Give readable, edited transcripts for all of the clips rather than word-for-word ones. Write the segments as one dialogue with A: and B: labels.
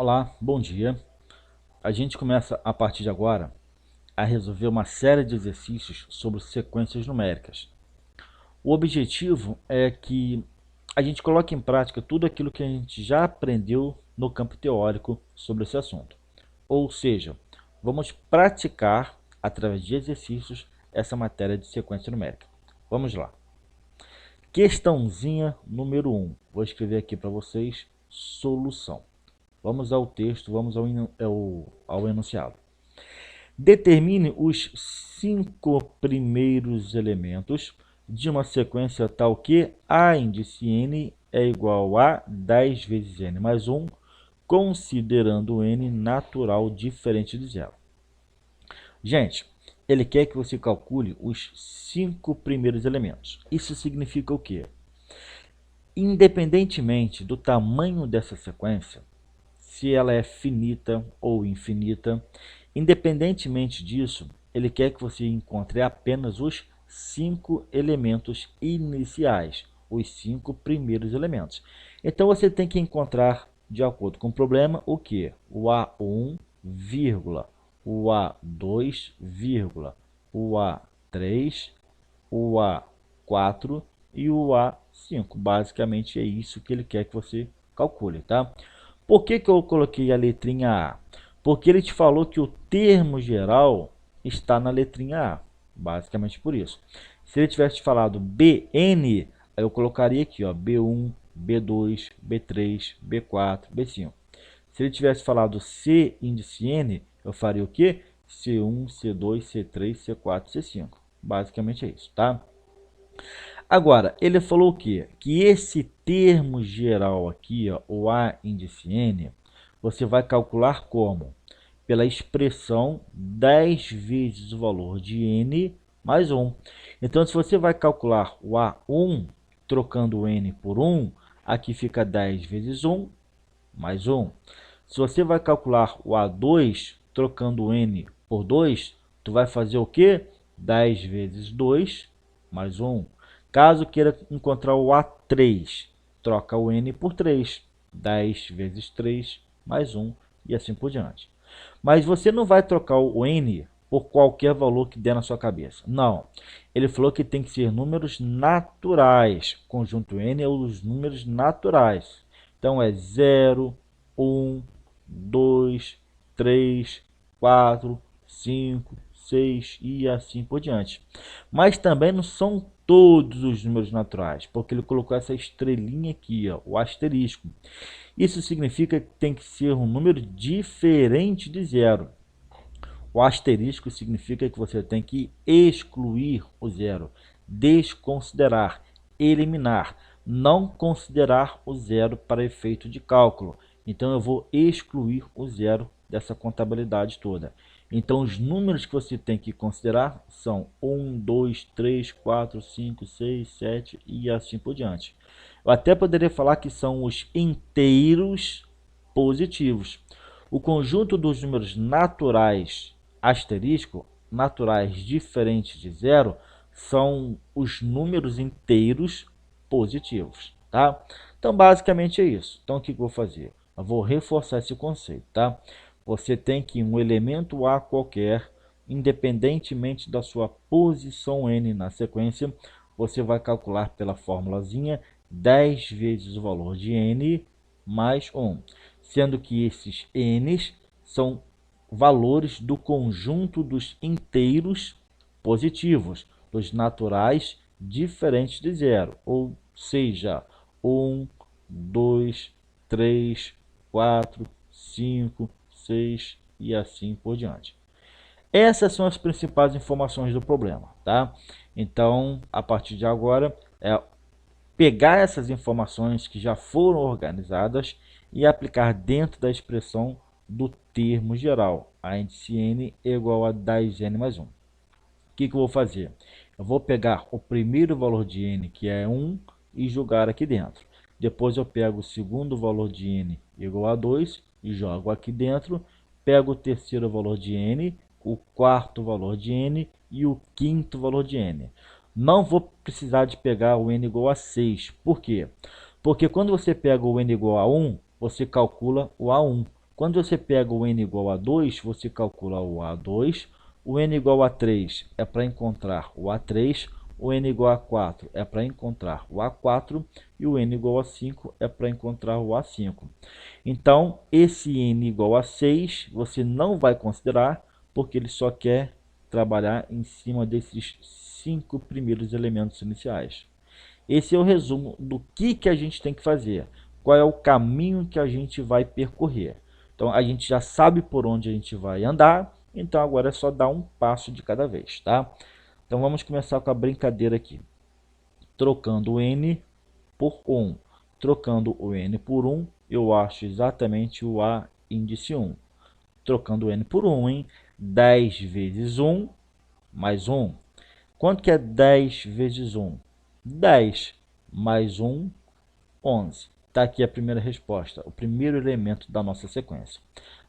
A: Olá, bom dia. A gente começa a partir de agora a resolver uma série de exercícios sobre sequências numéricas. O objetivo é que a gente coloque em prática tudo aquilo que a gente já aprendeu no campo teórico sobre esse assunto. Ou seja, vamos praticar, através de exercícios, essa matéria de sequência numérica. Vamos lá. Questãozinha número 1. Vou escrever aqui para vocês, solução. Vamos ao texto, vamos ao enunciado. Determine os 5 primeiros elementos de uma sequência tal que A índice n é igual a 10 vezes n mais 1, considerando n natural diferente de zero. Gente, ele quer que você calcule os 5 primeiros elementos. Isso significa o quê? Independentemente do tamanho dessa sequência, se ela é finita ou infinita, independentemente disso, ele quer que você encontre apenas os 5 elementos iniciais, os 5 primeiros elementos. Então, você tem que encontrar, de acordo com o problema, o que? O A1, vírgula, o A2, vírgula, o A3, o A4 e o A5. Basicamente, é isso que ele quer que você calcule, tá? Por que eu coloquei a letrinha A? Porque ele te falou que o termo geral está na letrinha A. Basicamente por isso. Se ele tivesse falado BN, aí eu colocaria aqui, ó, B1, B2, B3, B4, B5. Se ele tivesse falado C índice N, eu faria o quê? C1, C2, C3, C4, C5. Basicamente é isso, tá? Agora, ele falou o quê? Que esse termo geral aqui, ó, o A índice N, você vai calcular como? Pela expressão 10 vezes o valor de N mais 1. Então, se você vai calcular o A1, trocando o N por 1, aqui fica 10 vezes 1 mais 1. Se você vai calcular o A2, trocando o N por 2, tu vai fazer o quê? 10 vezes 2 mais 1. Caso queira encontrar o A3, troca o N por 3. 10 vezes 3 mais 1 e assim por diante. Mas você não vai trocar o N por qualquer valor que der na sua cabeça. Não. Ele falou que tem que ser números naturais. Conjunto N é os números naturais. Então é 0, 1, 2, 3, 4, 5, 6 e assim por diante. Mas também não são todos os números naturais, porque ele colocou essa estrelinha aqui, ó, o asterisco. Isso significa que tem que ser um número diferente de zero. O asterisco significa que você tem que excluir o zero, desconsiderar, eliminar, não considerar o zero para efeito de cálculo. Então, eu vou excluir o zero dessa contabilidade toda. Então, os números que você tem que considerar são 1, 2, 3, 4, 5, 6, 7 e assim por diante. Eu até poderia falar que são os inteiros positivos. O conjunto dos números naturais asterisco, naturais diferentes de zero, são os números inteiros positivos, tá? Então, basicamente é isso. Então, o que eu vou fazer? Eu vou reforçar esse conceito, tá? Você tem que um elemento A qualquer, independentemente da sua posição n na sequência, você vai calcular pela formulazinha 10 vezes o valor de n mais 1, sendo que esses n's são valores do conjunto dos inteiros positivos, dos naturais diferentes de zero, ou seja, 1, 2, 3, 4, 5, 6 e assim por diante. Essas são as principais informações do problema, tá? Então, a partir de agora, é pegar essas informações que já foram organizadas e aplicar dentro da expressão do termo geral. A índice n é igual a 10n mais 1. O que eu vou fazer? Eu vou pegar o primeiro valor de n, que é 1, e jogar aqui dentro. Depois eu pego o segundo valor de n igual a 2 e jogo aqui dentro. Pego o terceiro valor de n, o quarto valor de n e o quinto valor de n. Não vou precisar de pegar o n igual a 6. Por quê? Porque quando você pega o n igual a 1, você calcula o A1. Quando você pega o n igual a 2, você calcula o A2, o n igual a 3 é para encontrar o A3, o n igual a 4 é para encontrar o A4 e o n igual a 5 é para encontrar o A5. Então, esse n igual a 6 você não vai considerar, porque ele só quer trabalhar em cima desses 5 primeiros elementos iniciais. Esse é o resumo do que a gente tem que fazer, qual é o caminho que a gente vai percorrer. Então, a gente já sabe por onde a gente vai andar, então agora é só dar um passo de cada vez, tá? Então, vamos começar com a brincadeira aqui. Trocando o n por 1. Trocando o n por 1, eu acho exatamente o A índice 1. Trocando o n por 1, hein? 10 vezes 1 mais 1. Quanto que é 10 vezes 1? 10 mais 1, 11. Está aqui a primeira resposta, o primeiro elemento da nossa sequência.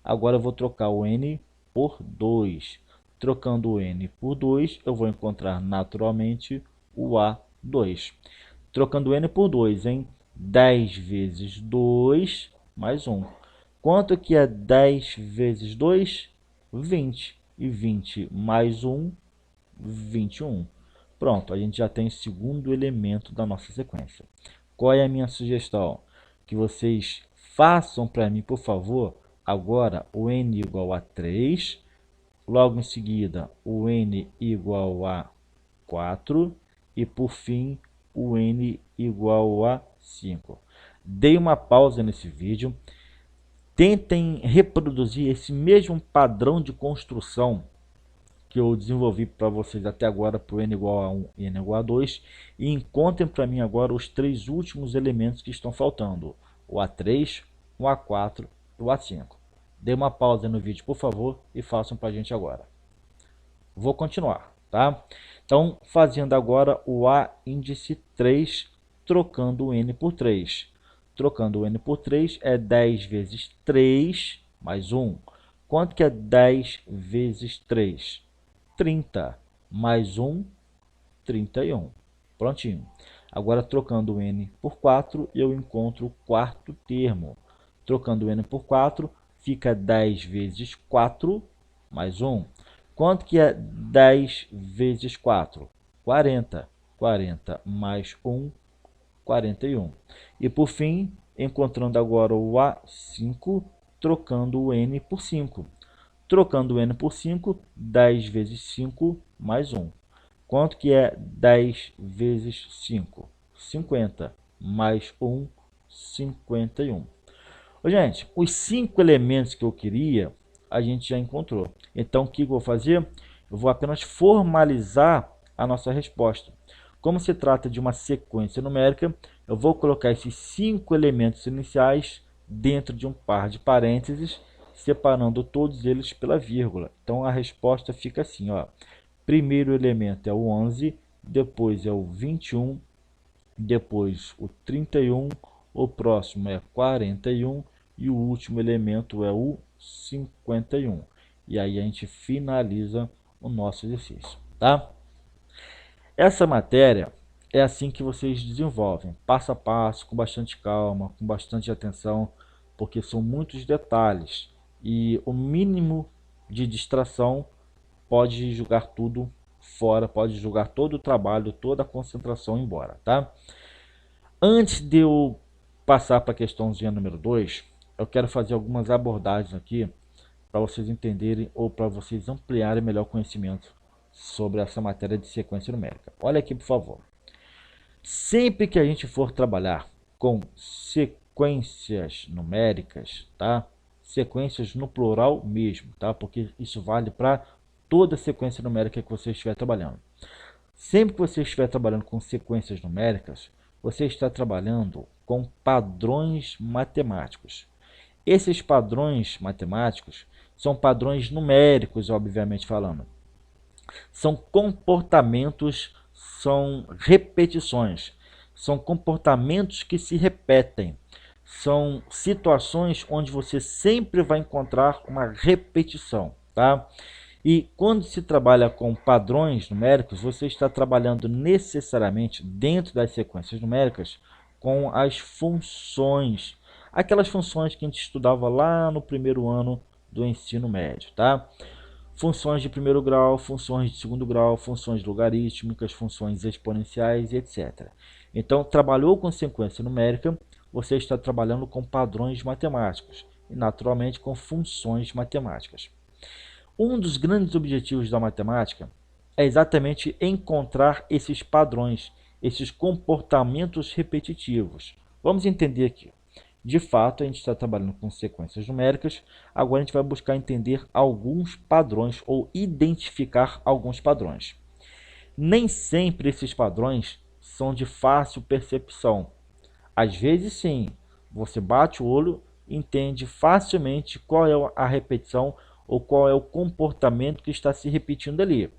A: Agora eu vou trocar o n por 2. Trocando o n por 2, eu vou encontrar naturalmente o A2. Trocando o n por 2, hein? 10 vezes 2 mais 1. Quanto que é 10 vezes 2? 20. E 20 mais 1, 21. Pronto, a gente já tem o segundo elemento da nossa sequência. Qual é a minha sugestão? Que vocês façam para mim, por favor, agora o n igual a 3, logo em seguida o n igual a 4 e, por fim, o n igual a 5. Dei uma pausa nesse vídeo. Tentem reproduzir esse mesmo padrão de construção que eu desenvolvi para vocês até agora para o n igual a 1 e n igual a 2 e encontrem para mim agora os 3 últimos elementos que estão faltando, o A3, o A4 e o A5. Dê uma pausa no vídeo, por favor, e façam para a gente agora. Vou continuar, tá? Então, fazendo agora o A índice 3, trocando o n por 3. Trocando o n por 3 é 10 vezes 3 mais 1. Quanto que é 10 vezes 3? 30 mais 1, 31. Prontinho. Agora, trocando o n por 4, eu encontro o quarto termo. Trocando o n por 4, fica 10 vezes 4 mais 1. Quanto que é 10 vezes 4? 40. 40 mais 1, 41. E, por fim, encontrando agora o A5, trocando o n por 5. Trocando o n por 5, 10 vezes 5 mais 1. Quanto que é 10 vezes 5? 50. Mais 1, 51. Gente, os 5 elementos que eu queria, a gente já encontrou. Então, o que eu vou fazer? Eu vou apenas formalizar a nossa resposta. Como se trata de uma sequência numérica, eu vou colocar esses 5 elementos iniciais dentro de um par de parênteses, separando todos eles pela vírgula. Então, a resposta fica assim, ó. Primeiro elemento é o 11, depois é o 21, depois o 31, o próximo é 41 e o último elemento é o 51. E aí a gente finaliza o nosso exercício, tá? Essa matéria é assim que vocês desenvolvem, passo a passo, com bastante calma, com bastante atenção, porque são muitos detalhes. E o mínimo de distração pode jogar tudo fora, pode jogar todo o trabalho, toda a concentração embora, tá? Antes de eu passar para a questãozinha número 2, eu quero fazer algumas abordagens aqui para vocês entenderem ou para vocês ampliarem melhor o conhecimento sobre essa matéria de sequência numérica. Olha aqui, por favor. Sempre que a gente for trabalhar com sequências numéricas, tá? Sequências no plural mesmo, tá? Porque isso vale para toda sequência numérica que você estiver trabalhando. Sempre que você estiver trabalhando com sequências numéricas, você está trabalhando com padrões matemáticos. Esses padrões matemáticos são padrões numéricos, obviamente falando. São comportamentos, são repetições, são comportamentos que se repetem. São situações onde você sempre vai encontrar uma repetição, tá? E quando se trabalha com padrões numéricos, você está trabalhando necessariamente dentro das sequências numéricas com as funções. Aquelas funções que a gente estudava lá no primeiro ano do ensino médio, tá? Funções de primeiro grau, funções de segundo grau, funções logarítmicas, funções exponenciais e etc. Então, trabalhou com sequência numérica, você está trabalhando com padrões matemáticos e, naturalmente, com funções matemáticas. Um dos grandes objetivos da matemática é exatamente encontrar esses padrões, esses comportamentos repetitivos. Vamos entender aqui. De fato, a gente está trabalhando com sequências numéricas, agora a gente vai buscar entender alguns padrões ou identificar alguns padrões. Nem sempre esses padrões são de fácil percepção. Às vezes sim, você bate o olho e entende facilmente qual é a repetição ou qual é o comportamento que está se repetindo ali.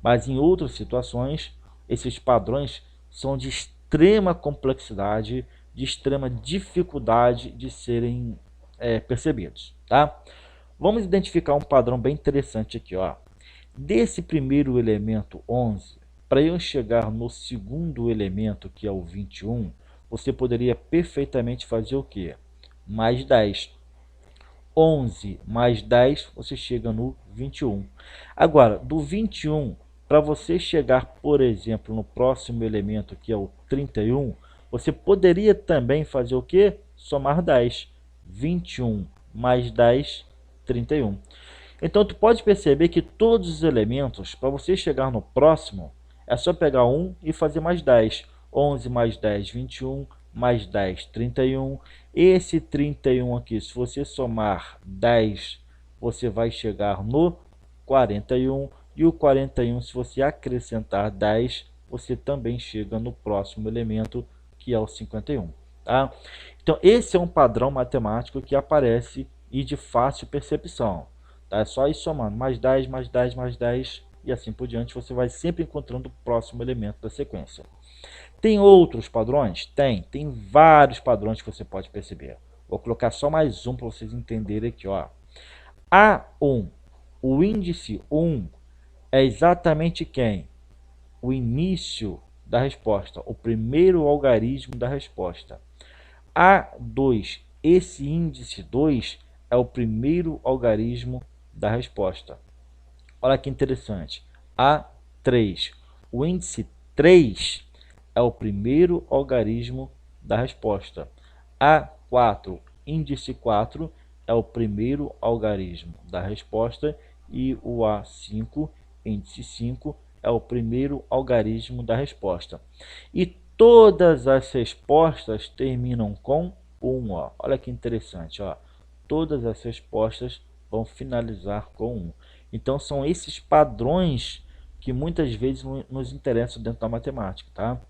A: Mas em outras situações, esses padrões são de extrema complexidade, de extrema dificuldade de serem percebidos. Tá? Vamos identificar um padrão bem interessante aqui. Ó. Desse primeiro elemento 11, para eu chegar no segundo elemento, que é o 21, você poderia perfeitamente fazer o quê? Mais 10. 11 mais 10, você chega no 21. Agora, do 21, para você chegar, por exemplo, no próximo elemento, que é o 31, você poderia também fazer o quê? Somar 10. 21 mais 10, 31. Então, tu pode perceber que todos os elementos, para você chegar no próximo, é só pegar 1 e fazer mais 10. 11 mais 10, 21, mais 10, 31. Esse 31 aqui, se você somar 10, você vai chegar no 41. E o 41, se você acrescentar 10, você também chega no próximo elemento, que é o 51. Tá? Então, esse é um padrão matemático que aparece e de fácil percepção. Tá? É só ir somando, mais 10, mais 10, mais 10, e assim por diante, você vai sempre encontrando o próximo elemento da sequência. Tem outros padrões? Tem vários padrões que você pode perceber. Vou colocar só mais um para vocês entenderem aqui. Ó. A1, o índice 1 é exatamente quem? O início da resposta, o primeiro algarismo da resposta. A2, esse índice 2 é o primeiro algarismo da resposta. Olha que interessante. A3, o índice 3 é o primeiro algarismo da resposta. A4, índice 4 é o primeiro algarismo da resposta. E o A5, índice 5, é o primeiro algarismo da resposta. E todas as respostas terminam com 1. Ó. Olha que interessante. Ó. Todas as respostas vão finalizar com 1. Então, são esses padrões que muitas vezes nos interessam dentro da matemática. Tá?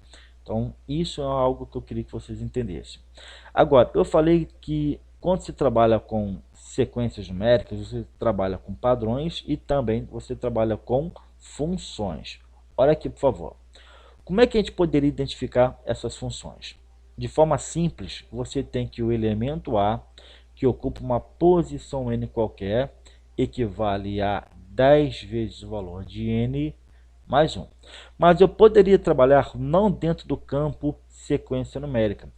A: Então, isso é algo que eu queria que vocês entendessem. Agora, eu falei que quando se trabalha com sequências numéricas, você trabalha com padrões e também você trabalha com funções. Olha aqui, por favor. Como é que a gente poderia identificar essas funções? De forma simples, você tem que o elemento A, que ocupa uma posição n qualquer, equivale a 10 vezes o valor de n mais 1. Mas eu poderia trabalhar não dentro do campo sequência numérica,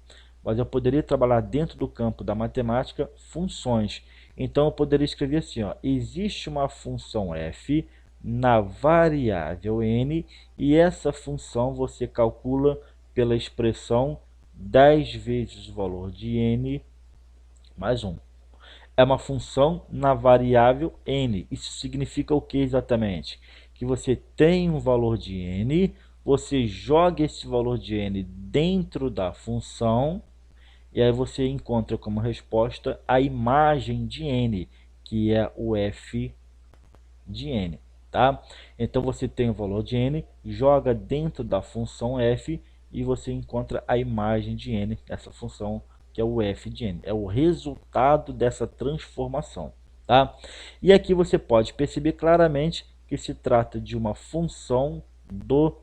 A: mas eu poderia trabalhar dentro do campo da matemática funções. Então eu poderia escrever assim, ó, existe uma função f na variável n e essa função você calcula pela expressão 10 vezes o valor de n mais 1. É uma função na variável n. Isso significa o que exatamente? Que você tem um valor de n, você joga esse valor de n dentro da função, e aí você encontra como resposta a imagem de n, que é o f de n. Tá? Então você tem o valor de n, joga dentro da função f e você encontra a imagem de n, essa função que é o f de n. É o resultado dessa transformação. Tá? E aqui você pode perceber claramente que se trata de uma função do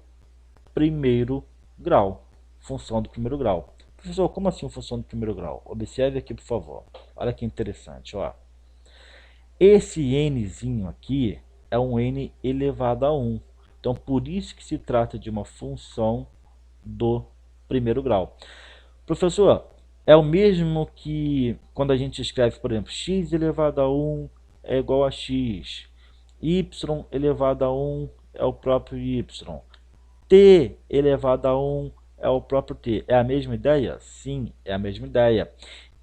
A: primeiro grau. Função do primeiro grau. Professor, como assim função do primeiro grau? Observe aqui, por favor. Olha que interessante. Ó. Esse nzinho aqui é um n elevado a 1. Então, por isso que se trata de uma função do primeiro grau. Professor, É o mesmo que quando a gente escreve, por exemplo, x elevado a 1 é igual a x, y elevado a 1 é o próprio y, t elevado a 1 é o próprio t. É a mesma ideia? Sim, é a mesma ideia.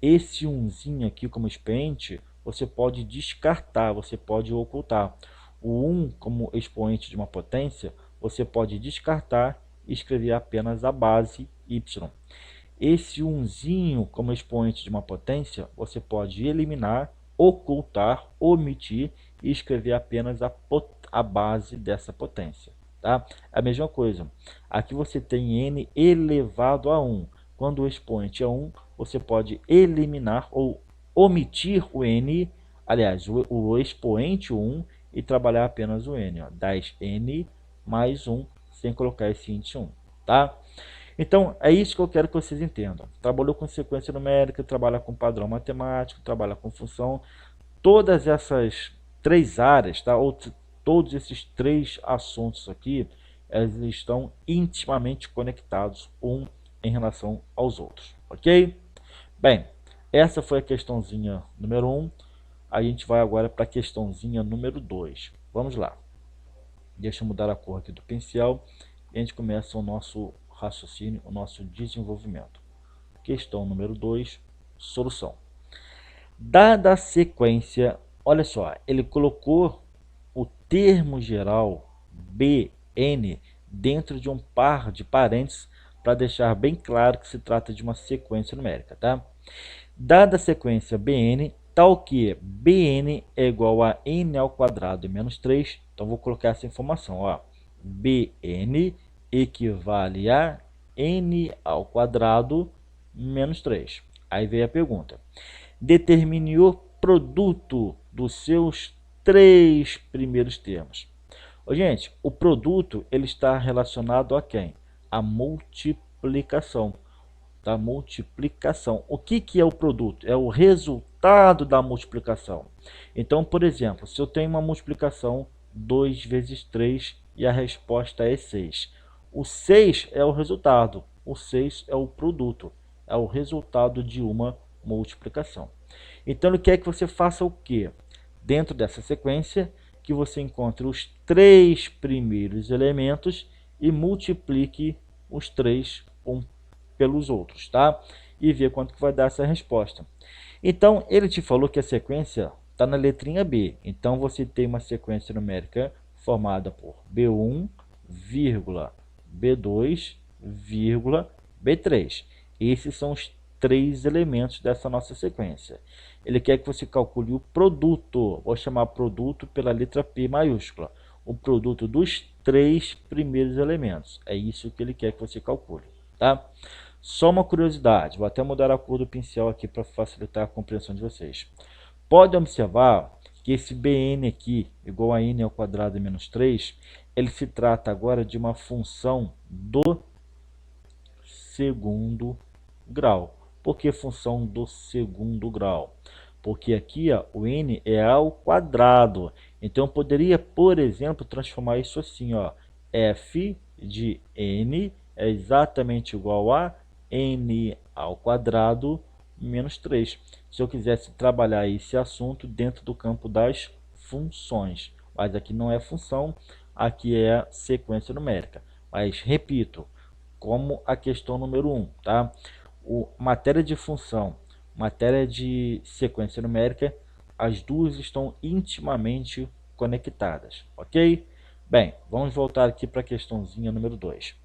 A: Esse 1zinho aqui como expoente, você pode descartar, você pode ocultar. O 1 como expoente de uma potência, você pode descartar e escrever apenas a base y. Esse 1zinho como expoente de uma potência, você pode eliminar, ocultar, omitir e escrever apenas a base dessa potência. Tá? A mesma coisa. Aqui você tem n elevado a 1. Quando o expoente é 1, você pode eliminar ou omitir o n, aliás, o expoente 1 e trabalhar apenas o n. Ó, 10n mais 1, sem colocar esse índice 1. Tá? Então, é isso que eu quero que vocês entendam. Trabalhou com sequência numérica, trabalha com padrão matemático, trabalha com função. Todas essas três áreas, tá? Ou todos esses três assuntos aqui, eles estão intimamente conectados um em relação aos outros, ok? Bem, essa foi a questãozinha número 1. A gente vai agora para a questãozinha número 2. Vamos lá. Deixa eu mudar a cor aqui do pincel e a gente começa o nosso raciocínio, o nosso desenvolvimento. Questão número 2, solução. Dada a sequência, olha só, ele colocou o termo geral Bn dentro de um par de parênteses para deixar bem claro que se trata de uma sequência numérica, tá? Dada a sequência Bn, tal que Bn é igual a n ao quadrado menos 3, então vou colocar essa informação, ó. Bn equivale a n ao quadrado menos 3. Aí veio a pergunta. Determine o produto dos seus três primeiros termos. Gente, o produto ele está relacionado a quem? A multiplicação. Da multiplicação. O que é o produto? É o resultado da multiplicação. Então, por exemplo, se eu tenho uma multiplicação 2 vezes 3 e a resposta é 6. O 6 é o resultado, o 6 é o produto, é o resultado de uma multiplicação. Então, ele quer que você faça o quê? Dentro dessa sequência, que você encontre os três primeiros elementos e multiplique os três pelos outros, tá? E ver quanto que vai dar essa resposta. Então, ele te falou que a sequência está na letrinha B. Então, você tem uma sequência numérica formada por B1, B2, B3. Esses são os três elementos dessa nossa sequência. Ele quer que você calcule o produto. Vou chamar produto pela letra P maiúscula. O produto dos três primeiros elementos. É isso que ele quer que você calcule, tá? Só uma curiosidade. Vou até mudar a cor do pincel aqui para facilitar a compreensão de vocês. Pode observar que esse Bn aqui, igual a n ao quadrado menos 3, ele se trata agora de uma função do segundo grau. Por que função do segundo grau? Porque aqui ó, o n é ao quadrado. Então, eu poderia, por exemplo, transformar isso assim. Ó, f de n é exatamente igual a n ao quadrado menos 3. Se eu quisesse trabalhar esse assunto dentro do campo das funções. Mas aqui não é função, aqui é sequência numérica. Mas, repito, como a questão número 1, tá? Matéria de função, matéria de sequência numérica, as duas estão intimamente conectadas, ok? Bem, vamos voltar aqui para a questãozinha número 2.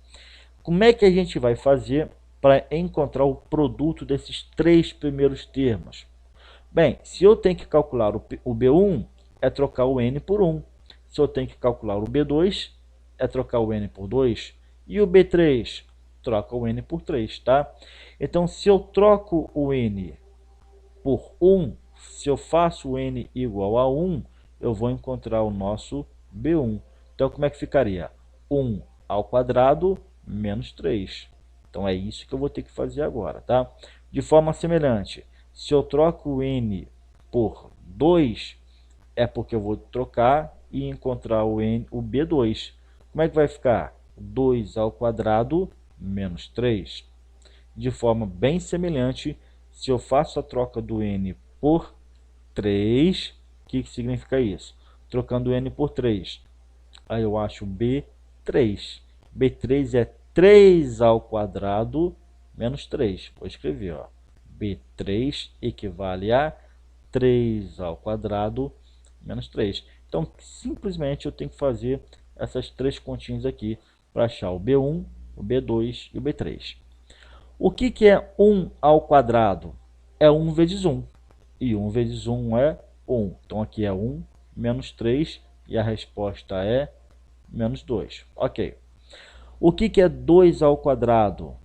A: Como é que a gente vai fazer para encontrar o produto desses três primeiros termos? Bem, se eu tenho que calcular o B1, é trocar o n por 1. Se eu tenho que calcular o B2, é trocar o n por 2. E o B3, troca o n por 3, tá? Então, se eu troco o n por 1, se eu faço o n igual a 1, eu vou encontrar o nosso B1. Então, como é que ficaria? 1 ao quadrado menos 3. Então, é isso que eu vou ter que fazer agora, tá? De forma semelhante, se eu troco o n por 2, é porque eu vou trocar e encontrar o B2. Como é que vai ficar? 2 ao quadrado menos 3. De forma bem semelhante, Se eu faço a troca do n por 3, o que significa isso? Trocando n por 3, aí eu acho B3. B3 é 3 ao quadrado menos 3. Vou escrever, ó. B3 equivale a 3 ao quadrado menos 3. Então, simplesmente eu tenho que fazer essas três continhas aqui para achar o B1, o B2 e o B3. O que é 1 ao quadrado? É 1 vezes 1. E 1 vezes 1 é 1. Então, aqui é 1 menos 3 e a resposta é menos 2. Ok. O que é 2 ao quadrado?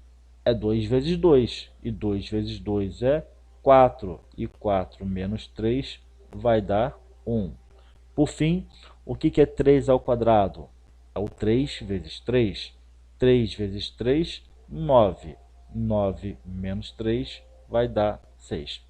A: É 2 vezes 2. E 2 vezes 2 é 4. E 4 menos 3 vai dar 1. Por fim, o que é 3 ao quadrado? É o 3 vezes 3. 3 vezes 3, 9. 9 menos 3 vai dar 6.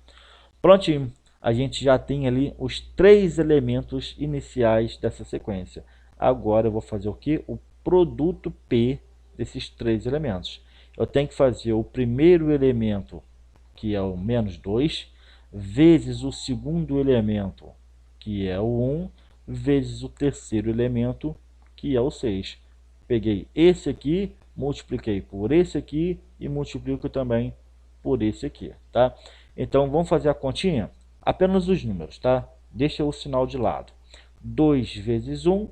A: Prontinho. A gente já tem ali os três elementos iniciais dessa sequência. Agora eu vou fazer o que? O produto P desses três elementos. Eu tenho que fazer o primeiro elemento, que é o menos 2, vezes o segundo elemento, que é o 1, vezes o terceiro elemento, que é o 6. Peguei esse aqui, multipliquei por esse aqui e multiplico também por esse aqui, tá? Então, vamos fazer a continha? Apenas os números, tá? Deixa o sinal de lado. 2 vezes 1,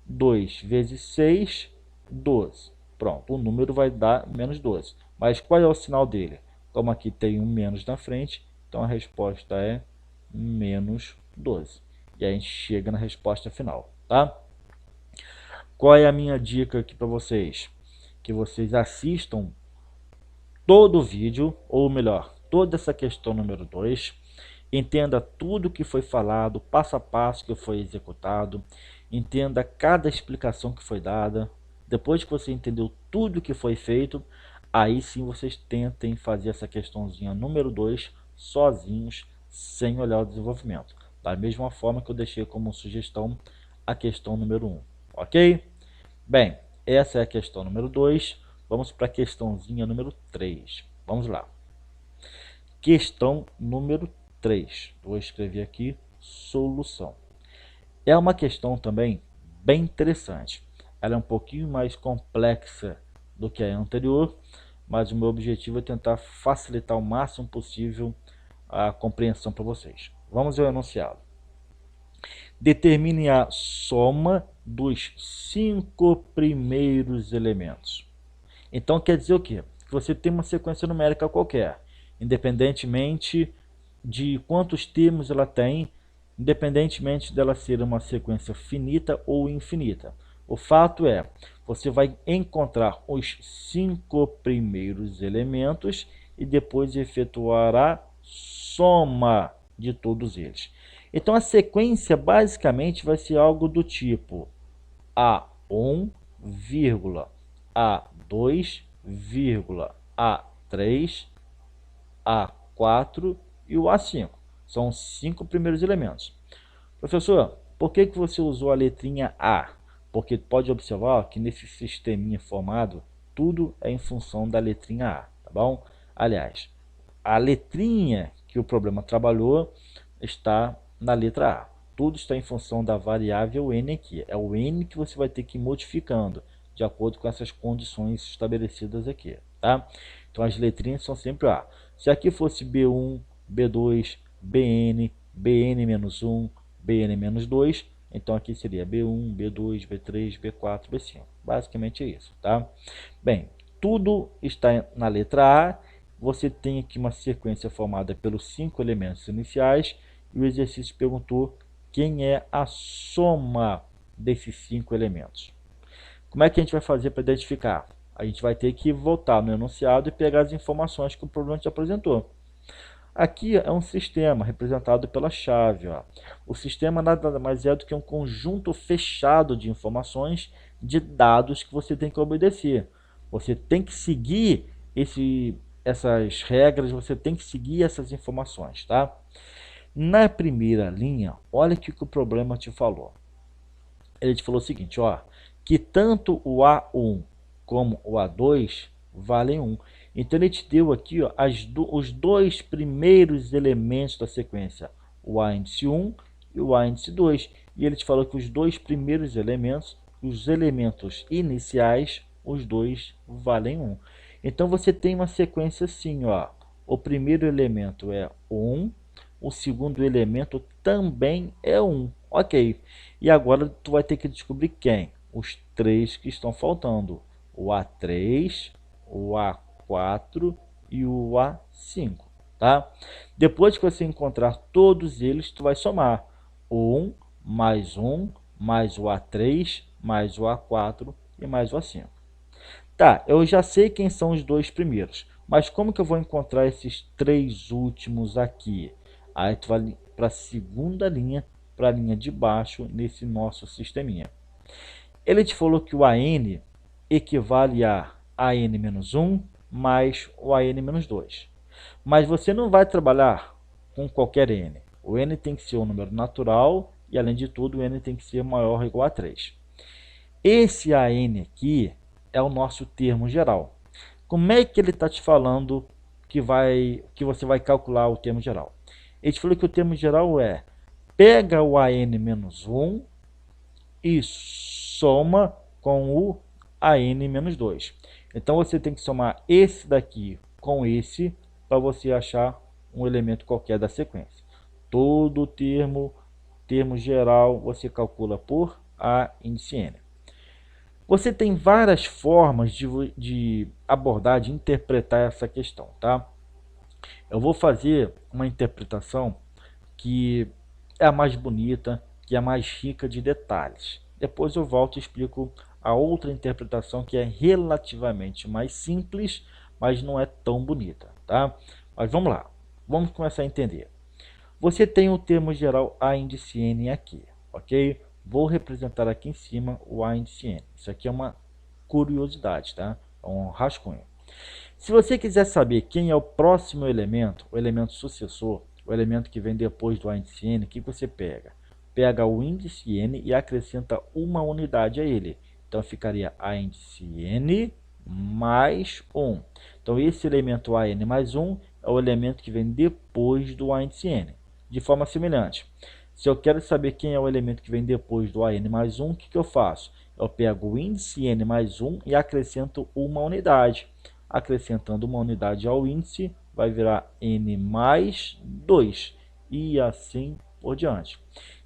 A: 2 vezes 6, 12. Pronto, o número vai dar menos 12. Mas qual é o sinal dele? Como aqui tem um menos na frente, então a resposta é menos 12. E aí a gente chega na resposta final, tá? Qual é a minha dica aqui para vocês? Que vocês assistam todo o vídeo, ou melhor, toda essa questão número 2, entenda tudo que foi falado, passo a passo que foi executado, entenda cada explicação que foi dada. Depois que você entendeu tudo que foi feito, aí sim vocês tentem fazer essa questãozinha número 2 sozinhos, sem olhar o desenvolvimento. Da mesma forma que eu deixei como sugestão a questão número 1, ok? Bem, essa é a questão número 2. Vamos para a questãozinha número 3. Vamos lá. Questão número 3. Vou escrever aqui solução. É uma questão também bem interessante. Ela é um pouquinho mais complexa do que a anterior, mas o meu objetivo é tentar facilitar o máximo possível a compreensão para vocês. Vamos ao enunciado. Determine a soma dos 5 primeiros elementos. Então quer dizer o quê? Que você tem uma sequência numérica qualquer, independentemente de quantos termos ela tem, independentemente dela ser uma sequência finita ou infinita. O fato é, você vai encontrar os 5 primeiros elementos e depois efetuar a soma de todos eles. Então a sequência basicamente vai ser algo do tipo A1, A2, A3, A4 e o A5. São os 5 primeiros elementos. Professor, por que você usou a letrinha A? Porque pode observar que nesse sisteminha formado, tudo é em função da letrinha A, tá bom? Aliás, a letrinha que o problema trabalhou está na letra A. Tudo está em função da variável n aqui. É o n que você vai ter que ir modificando de acordo com essas condições estabelecidas aqui, tá? Então as letrinhas são sempre A. Se aqui fosse B1, B2, BN, BN-1, BN-2, então aqui seria B1, B2, B3, B4, B5. Basicamente é isso, tá? Bem, tudo está na letra A. Você tem aqui uma sequência formada pelos 5 elementos iniciais e o exercício perguntou quem é a soma desses 5 elementos. Como é que a gente vai fazer para identificar? A gente vai ter que voltar no enunciado e pegar as informações que o problema te apresentou. Aqui é um sistema representado pela chave. Ó. O sistema nada mais é do que um conjunto fechado de informações, de dados que você tem que obedecer. Você tem que seguir essas regras, você tem que seguir essas informações, tá? Na primeira linha, olha o que o problema te falou. Ele te falou o seguinte, ó, que tanto o A1 como o A2 valem 1. Então ele te deu aqui, ó, os dois primeiros elementos da sequência, o A índice 1 e o A índice 2. E ele te falou que os dois primeiros elementos, os elementos iniciais, os dois valem 1. Então você tem uma sequência assim, ó. O primeiro elemento é 1, o segundo elemento também é 1. Ok. E agora tu vai ter que descobrir quem? Os três que estão faltando. O A3, o A4 e o A5. Tá? Depois que você encontrar todos eles, tu vai somar 1 mais o A3 mais o A4 e mais o A5. Tá, eu já sei quem são os dois primeiros, mas como que eu vou encontrar esses três últimos aqui? Aí tu vai para a segunda linha, para a linha de baixo nesse nosso sisteminha. Ele te falou que o AN equivale a AN-1 mais o AN-2. Mas você não vai trabalhar com qualquer N. O N tem que ser um número natural e, além de tudo, o N tem que ser maior ou igual a 3. Esse AN aqui é o nosso termo geral. Como é que ele está te falando que você vai calcular o termo geral? Ele te falou que o termo geral é: pega o AN-1 e soma com o AN-2. Então você tem que somar esse daqui com esse para você achar um elemento qualquer da sequência. Todo termo geral você calcula por A índice N. Você tem várias formas de abordar, de interpretar essa questão, tá? Eu vou fazer uma interpretação que é a mais bonita, que é a mais rica de detalhes. Depois eu volto e explico a outra interpretação que é relativamente mais simples, mas não é tão bonita, tá? Mas vamos lá, vamos começar a entender. Você tem o termo geral A índice N aqui, ok? Vou representar aqui em cima o A índice N. Isso aqui é uma curiosidade, tá? É um rascunho. Se você quiser saber quem é o próximo elemento, o elemento sucessor, o elemento que vem depois do A índice N, o que você pega? Pega o índice N e acrescenta uma unidade a ele. Então ficaria A índice N mais 1. Então esse elemento AN mais 1 é o elemento que vem depois do A índice N. De forma semelhante, se eu quero saber quem é o elemento que vem depois do AN mais 1, o que eu faço? Eu pego o índice N mais 1 e acrescento uma unidade. Acrescentando uma unidade ao índice, vai virar N mais 2. E assim por diante.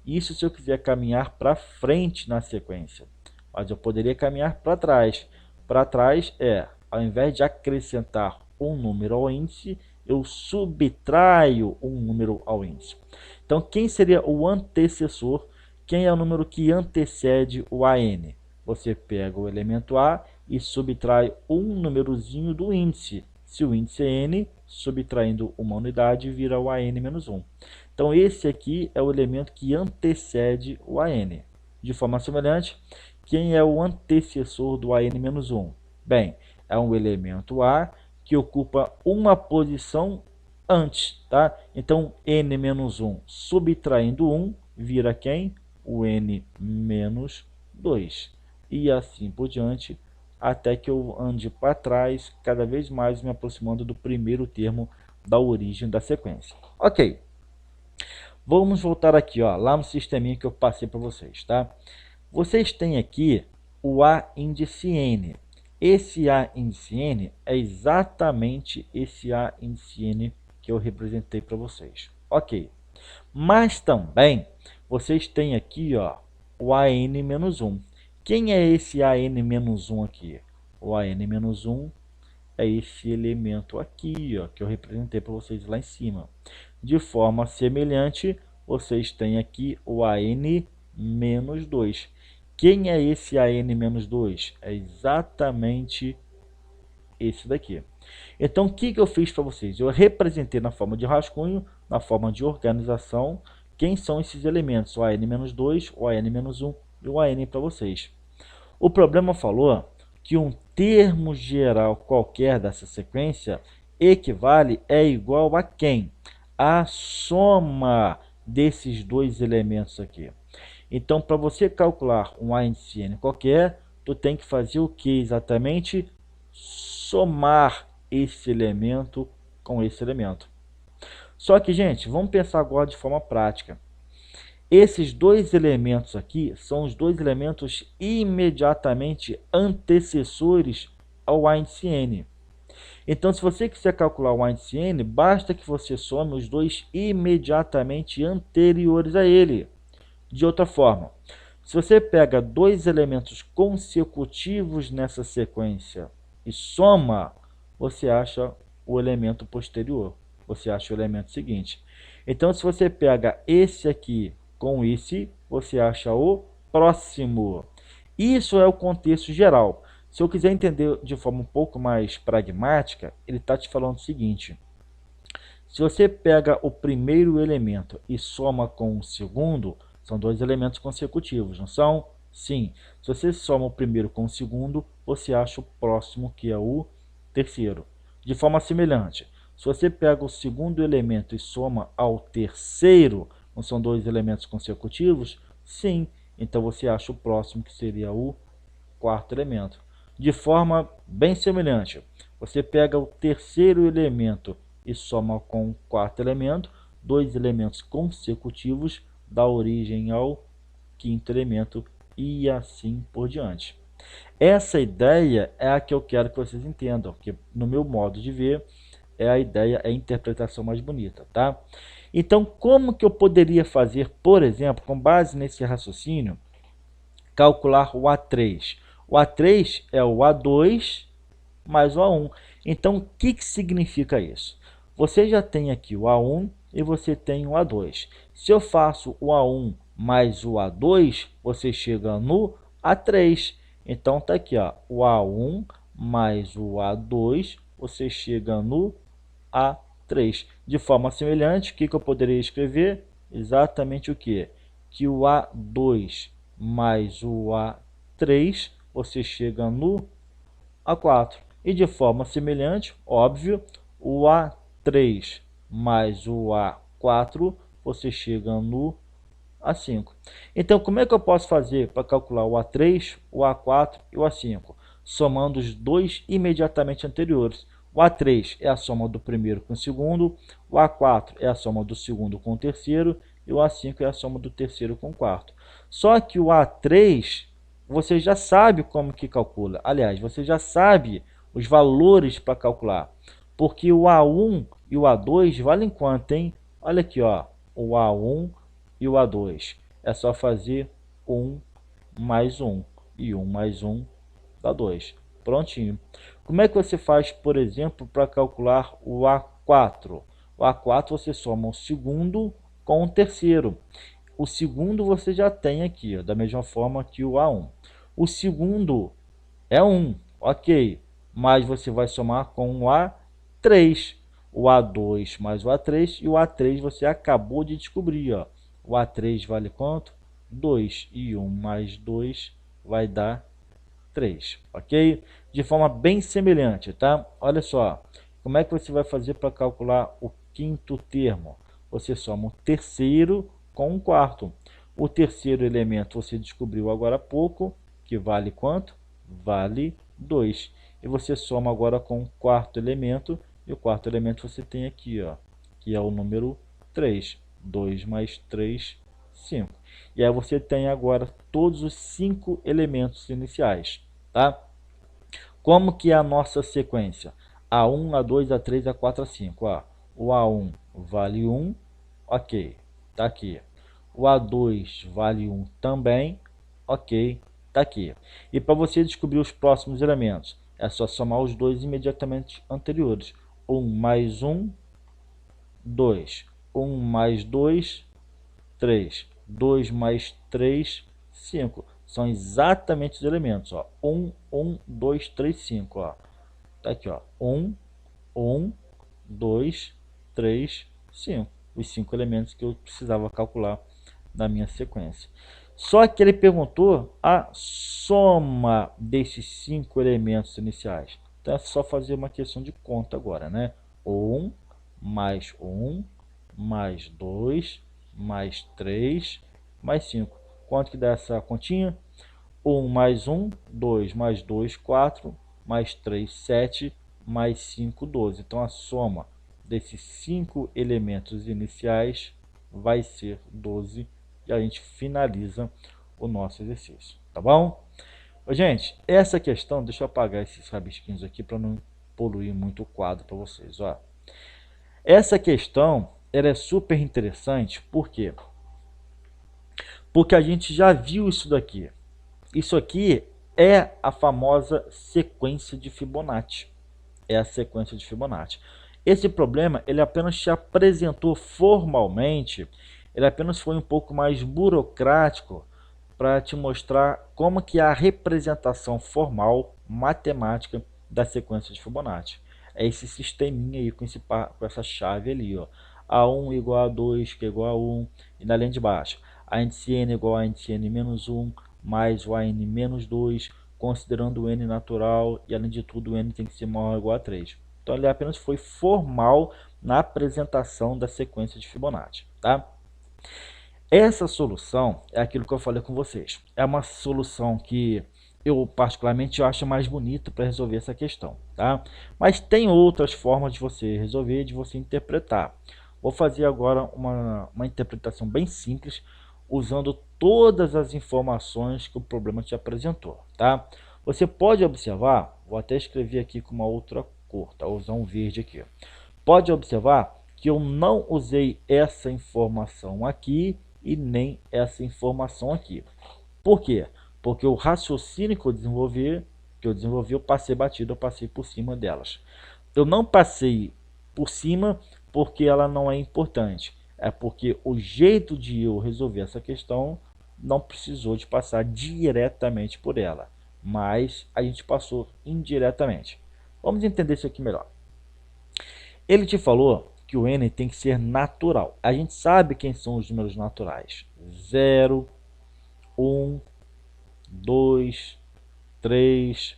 A: Isso se eu quiser caminhar para frente na sequência. Mas eu poderia caminhar para trás. Para trás é, ao invés de acrescentar um número ao índice, eu subtraio um número ao índice. Então, quem seria o antecessor? Quem é o número que antecede o AN? Você pega o elemento A e subtrai um númerozinho do índice. Se o índice é N, subtraindo uma unidade, vira o AN-1. Então, esse aqui é o elemento que antecede o AN. De forma semelhante, quem é o antecessor do AN-1? Bem, é um elemento A que ocupa uma posição antes, tá? Então, N-1 subtraindo 1 vira quem? O N-2. E assim por diante, até que eu ande para trás, cada vez mais me aproximando do primeiro termo da origem da sequência. Ok. Vamos voltar aqui, ó, lá no sisteminha que eu passei para vocês, tá? Vocês têm aqui o A índice N. Esse A índice N é exatamente esse A índice N que eu representei para vocês. Ok. Mas também vocês têm aqui, ó, o AN-1. Quem é esse AN-1 aqui? O AN-1 é esse elemento aqui, ó, que eu representei para vocês lá em cima. De forma semelhante, vocês têm aqui o AN-2. Quem é esse AN-2? É exatamente esse daqui. Então, o que eu fiz para vocês? Eu representei na forma de rascunho, na forma de organização, quem são esses elementos, o AN-2, o AN-1 e o AN para vocês. O problema falou que um termo geral qualquer dessa sequência equivale, é igual a quem? A soma desses dois elementos aqui. Então, para você calcular um A índice N qualquer, tu tem que fazer o que exatamente? Somar esse elemento com esse elemento. Só que, gente, vamos pensar agora de forma prática. Esses dois elementos aqui são os dois elementos imediatamente antecessores ao índice n. Então, se você quiser calcular o índice n, basta que você some os dois imediatamente anteriores a ele. De outra forma, se você pega dois elementos consecutivos nessa sequência e soma, você acha o elemento posterior. Você acha o elemento seguinte. Então, se você pega esse aqui com esse, você acha o próximo. Isso é o contexto geral. Se eu quiser entender de forma um pouco mais pragmática, ele está te falando o seguinte. Se você pega o primeiro elemento e soma com o segundo, são dois elementos consecutivos, não são? Sim. Se você soma o primeiro com o segundo, você acha o próximo, que é o terceiro. De forma semelhante, se você pega o segundo elemento e soma ao terceiro, não são dois elementos consecutivos? Sim. Então você acha o próximo, que seria o quarto elemento. De forma bem semelhante, você pega o terceiro elemento e soma com o quarto elemento, dois elementos consecutivos, dá origem ao quinto elemento e assim por diante. Essa ideia é a que eu quero que vocês entendam, que no meu modo de ver é a ideia, é a interpretação mais bonita, tá? Então, como que eu poderia fazer, por exemplo, com base nesse raciocínio, calcular o A3? O A3 é o A2 mais o A1. Então, o que significa isso? Você já tem aqui o A1 e você tem o A2. Se eu faço o A1 mais o A2, você chega no A3. Então, está aqui, ó, o A1 mais o A2, você chega no A3. De forma semelhante, o que eu poderia escrever? Exatamente o que? Que o A2 mais o A3, você chega no A4. E de forma semelhante, óbvio, o A3 mais o A4, você chega no A5. Então, como é que eu posso fazer para calcular o A3, o A4 e o A5? Somando os dois imediatamente anteriores. O A3 é a soma do primeiro com o segundo, o A4 é a soma do segundo com o terceiro, e o A5 é a soma do terceiro com o quarto. Só que o A3, você já sabe como que calcula. Aliás, você já sabe os valores para calcular. Porque o A1 e o A2 valem quanto, hein? Olha aqui, ó, o A1 e o A2. É só fazer 1 mais 1. E 1 mais 1 dá 2. Prontinho. Como é que você faz, por exemplo, para calcular o A4? O A4 você soma o segundo com o terceiro. O segundo você já tem aqui, ó, da mesma forma que o A1. O segundo é 1, ok. Mas você vai somar com o A3. O A2 mais o A3. E o A3 você acabou de descobrir, ó. O A3 vale quanto? 2. E 1 mais 2 vai dar 3, ok? De forma bem semelhante, tá? Olha só, como é que você vai fazer para calcular o quinto termo? Você soma o terceiro com o quarto. O terceiro elemento você descobriu agora há pouco, que vale quanto? Vale 2. E você soma agora com o quarto elemento, e o quarto elemento você tem aqui, ó, que é o número 3. 2 mais 3, 5. E aí você tem agora todos os 5 elementos iniciais, tá? Como que é a nossa sequência? A1, A2, A3, A4, A5. Ó, o A1 vale 1, ok, tá aqui. O A2 vale 1 também, ok, tá aqui. E para você descobrir os próximos elementos, é só somar os dois imediatamente anteriores. 1 mais 1, 2. 1 mais 2, 3. 2 mais 3, 5. São exatamente os elementos, ó. 1, 1, 2, 3, 5, ó. Tá aqui, ó. 1, 1, 2, 3, 5. Os 5 elementos que eu precisava calcular na minha sequência. Só que ele perguntou a soma desses 5 elementos iniciais. Então é só fazer uma questão de conta agora, né? 1 mais 2 mais 3 mais 5. Quanto que dá essa continha? 1 mais 1, 2 mais 2, 4, mais 3, 7, mais 5, 12. Então a soma desses 5 elementos iniciais vai ser 12 e a gente finaliza o nosso exercício, tá bom? Gente, essa questão, deixa eu apagar esses rabisquinhos aqui para não poluir muito o quadro para vocês, ó. Essa questão, ela é super interessante, por quê? Porque a gente já viu isso daqui. Isso aqui é a famosa sequência de Fibonacci. É a sequência de Fibonacci. Esse problema, ele apenas te apresentou formalmente, ele apenas foi um pouco mais burocrático para te mostrar como que é a representação formal matemática da sequência de Fibonacci. É esse sisteminha aí com essa chave ali, ó. A1 igual a 2, que é igual a 1, e na linha de baixo, a índice n igual a índice n menos 1, mais o AN menos 2, considerando o n natural, e além de tudo o n tem que ser maior ou igual a 3. Então ele apenas foi formal na apresentação da sequência de Fibonacci, tá? Essa solução é aquilo que eu falei com vocês. É uma solução que eu particularmente acho mais bonita para resolver essa questão, tá? Mas tem outras formas de você resolver, de você interpretar. Vou fazer agora uma interpretação bem simples, usando todas as informações que o problema te apresentou, tá? Você pode observar, vou até escrever aqui com uma outra cor, tá? Vou usar um verde aqui. Pode observar que eu não usei essa informação aqui e nem essa informação aqui. Por quê? Porque o raciocínio que eu desenvolvi, eu passei batido, eu passei por cima delas. Eu não passei por cima porque ela não é importante. É porque o jeito de eu resolver essa questão não precisou de passar diretamente por ela, mas a gente passou indiretamente. Vamos entender isso aqui melhor. Ele te falou que o n tem que ser natural. A gente sabe quem são os números naturais. 0, 1, 2, 3,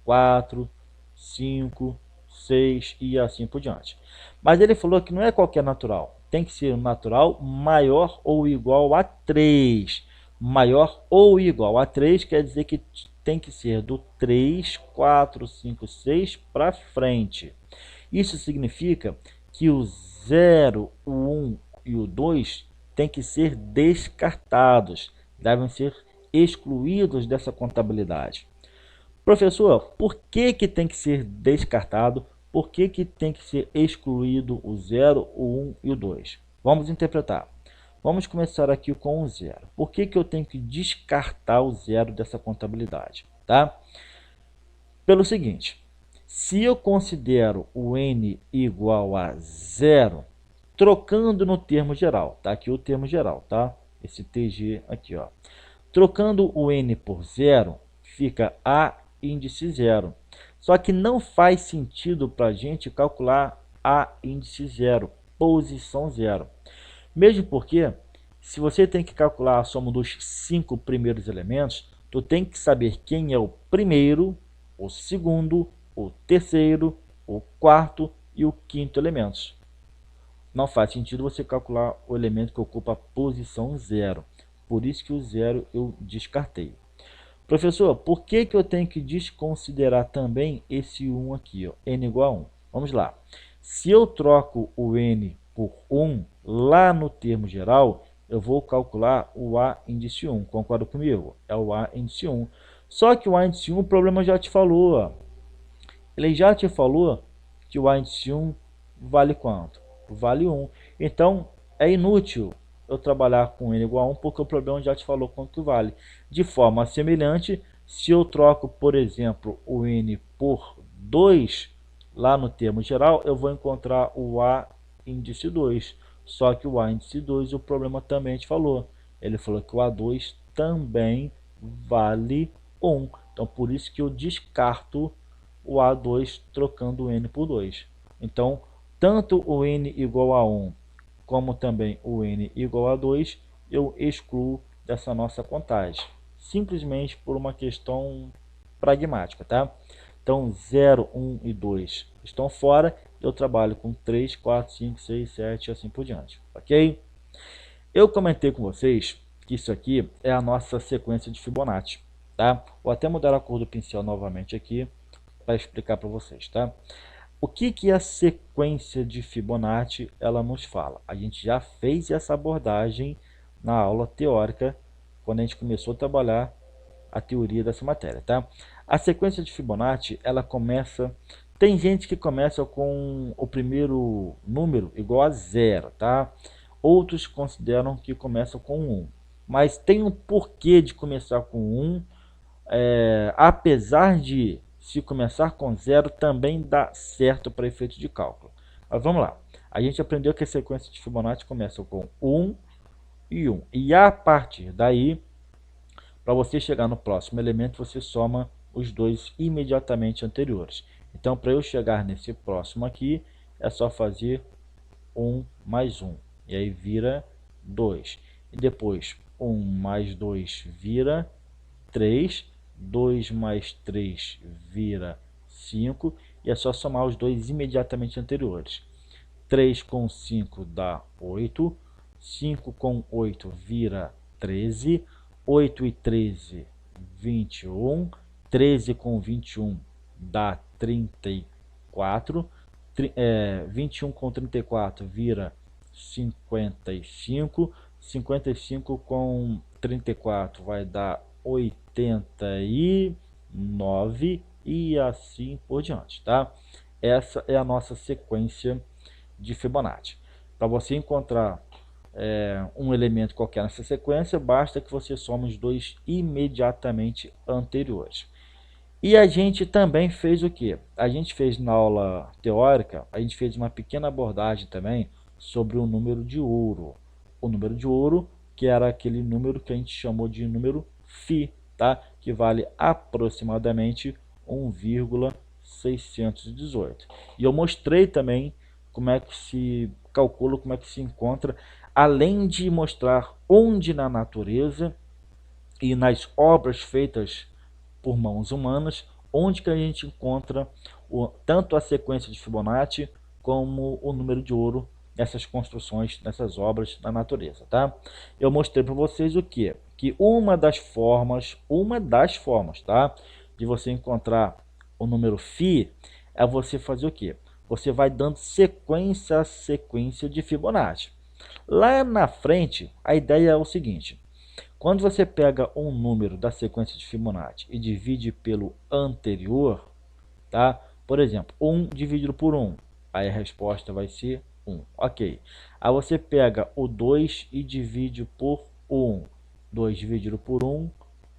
A: 4, 5, 6 e assim por diante. Mas ele falou que não é qualquer natural. Tem que ser um natural maior ou igual a 3. Maior ou igual a 3 quer dizer que tem que ser do 3, 4, 5, 6 para frente. Isso significa que o 0, o 1 e o 2 têm que ser descartados, devem ser excluídos dessa contabilidade. Professor, por que tem que ser descartado? Por que tem que ser excluído o 0, o 1 e o 2? Vamos interpretar. Vamos começar aqui com o 0. Por que eu tenho que descartar o 0 dessa contabilidade? Tá? Pelo seguinte, se eu considero o n igual a 0, trocando no termo geral, tá aqui o termo geral, tá? Esse TG aqui, ó. Trocando o n por 0, fica a índice 0. Só que não faz sentido para a gente calcular a índice 0, posição 0. Mesmo porque, se você tem que calcular a soma dos 5 primeiros elementos, tu tem que saber quem é o primeiro, o segundo, o terceiro, o quarto e o quinto elementos. Não faz sentido você calcular o elemento que ocupa a posição 0. Por isso que o 0 eu descartei. Professor, por que eu tenho que desconsiderar também esse 1 aqui, ó, n igual a 1? Vamos lá. Se eu troco o n por 1, lá no termo geral, eu vou calcular o a índice 1. Concorda comigo? É o a índice 1. Só que o a índice 1, o problema já te falou, ó. Ele já te falou que o a índice 1 vale quanto? Vale 1. Então, é inútil eu trabalhar com n igual a 1, porque o problema já te falou quanto que vale. De forma semelhante, se eu troco, por exemplo, o n por 2, lá no termo geral, eu vou encontrar o a índice 2. Só que o a índice 2, o problema também te falou. Ele falou que o A2 também vale 1. Então, por isso que eu descarto o A2 trocando o n por 2. Então, tanto o n igual a 1 como também o n igual a 2, eu excluo dessa nossa contagem. Simplesmente por uma questão pragmática, tá? Então, 0, 1 e 2 estão fora. Eu trabalho com 3, 4, 5, 6, 7 e assim por diante, ok? Eu comentei com vocês que isso aqui é a nossa sequência de Fibonacci, tá? Vou até mudar a cor do pincel novamente aqui para explicar para vocês, tá? O que a sequência de Fibonacci ela nos fala? A gente já fez essa abordagem na aula teórica, quando a gente começou a trabalhar a teoria dessa matéria, tá? A sequência de Fibonacci, ela começa... Tem gente que começa com o primeiro número igual a zero, tá? Outros consideram que começam com 1. Mas tem um porquê de começar com 1, apesar de, se começar com 0, também dá certo para efeito de cálculo. Mas vamos lá. A gente aprendeu que a sequência de Fibonacci começa com 1 e 1. E a partir daí, para você chegar no próximo elemento, você soma os dois imediatamente anteriores. Então, para eu chegar nesse próximo aqui, é só fazer 1 mais 1. E aí vira 2. E depois, 1 mais 2 vira 3. 2 mais 3 vira 5. E é só somar os dois imediatamente anteriores. 3 com 5 dá 8. 5 com 8 vira 13. 8 e 13, 21. 13 com 21 dá 34. 21 com 34 vira 55. 55 com 34 vai dar 89 e assim por diante, tá? Essa é a nossa sequência de Fibonacci. Para você encontrar um elemento qualquer nessa sequência, basta que você some os dois imediatamente anteriores. E a gente também fez o que? A gente fez na aula teórica, a gente fez uma pequena abordagem também sobre o número de ouro. O número de ouro, que era aquele número que a gente chamou de número φ, tá? Que vale aproximadamente 1,618. E eu mostrei também como é que se calcula, como é que se encontra, além de mostrar onde na natureza e nas obras feitas por mãos humanas, onde que a gente encontra tanto a sequência de Fibonacci como o número de ouro nessas construções, nessas obras na natureza, tá? Eu mostrei para vocês o quê? Que uma das formas, tá? De você encontrar o número φ é você fazer o quê? Você vai dando sequência a sequência de Fibonacci. Lá na frente, a ideia é o seguinte: quando você pega um número da sequência de Fibonacci e divide pelo anterior, tá? Por exemplo, 1 dividido por 1, aí a resposta vai ser 1, ok. Aí você pega o 2 e divide por 1, 2 dividido por 1,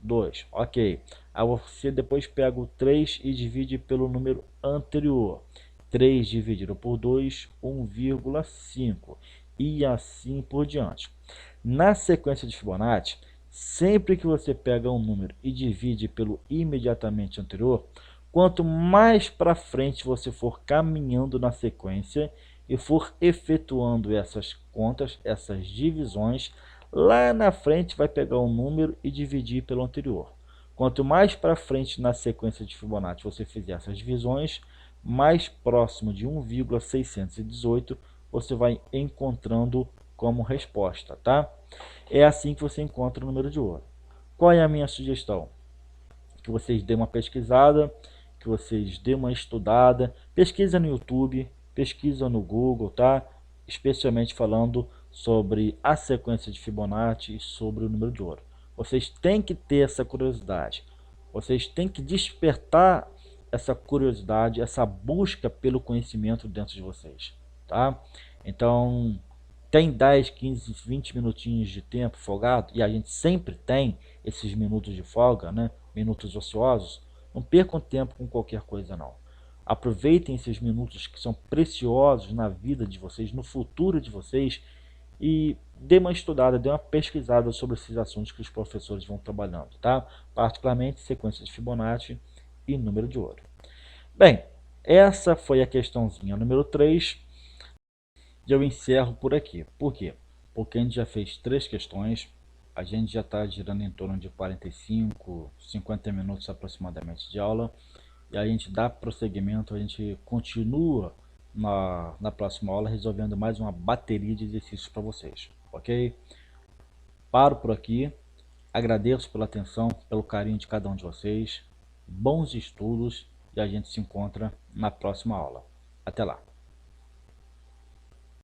A: 2, ok. Aí você depois pega o 3 e divide pelo número anterior, 3 dividido por 2, 1,5, e assim por diante. Na sequência de Fibonacci, sempre que você pega um número e divide pelo imediatamente anterior, quanto mais para frente você for caminhando na sequência e for efetuando essas contas, essas divisões, lá na frente vai pegar um número e dividir pelo anterior. Quanto mais para frente na sequência de Fibonacci você fizer essas divisões, mais próximo de 1,618 você vai encontrando como resposta, tá? É assim que você encontra o número de ouro. Qual é a minha sugestão? Que vocês dêem uma pesquisada, que vocês dêem uma estudada, pesquisa no YouTube, pesquisa no Google, tá? Especialmente falando sobre a sequência de Fibonacci e sobre o número de ouro. Vocês têm que ter essa curiosidade. Vocês têm que despertar essa curiosidade, essa busca pelo conhecimento dentro de vocês, tá? Então, tem 10, 15, 20 minutinhos de tempo folgado, e a gente sempre tem esses minutos de folga, né? Minutos ociosos. Não percam tempo com qualquer coisa, não. Aproveitem esses minutos que são preciosos na vida de vocês, no futuro de vocês, e dê uma estudada, dê uma pesquisada sobre esses assuntos que os professores vão trabalhando, tá? Particularmente sequência de Fibonacci e número de ouro. Bem, essa foi a questãozinha número 3. E eu encerro por aqui. Por quê? Porque a gente já fez 3 questões, a gente já está girando em torno de 45, 50 minutos aproximadamente de aula, e a gente dá prosseguimento, a gente continua na próxima aula resolvendo mais uma bateria de exercícios para vocês, ok? Paro por aqui, agradeço pela atenção, pelo carinho de cada um de vocês, bons estudos e a gente se encontra na próxima aula. Até lá!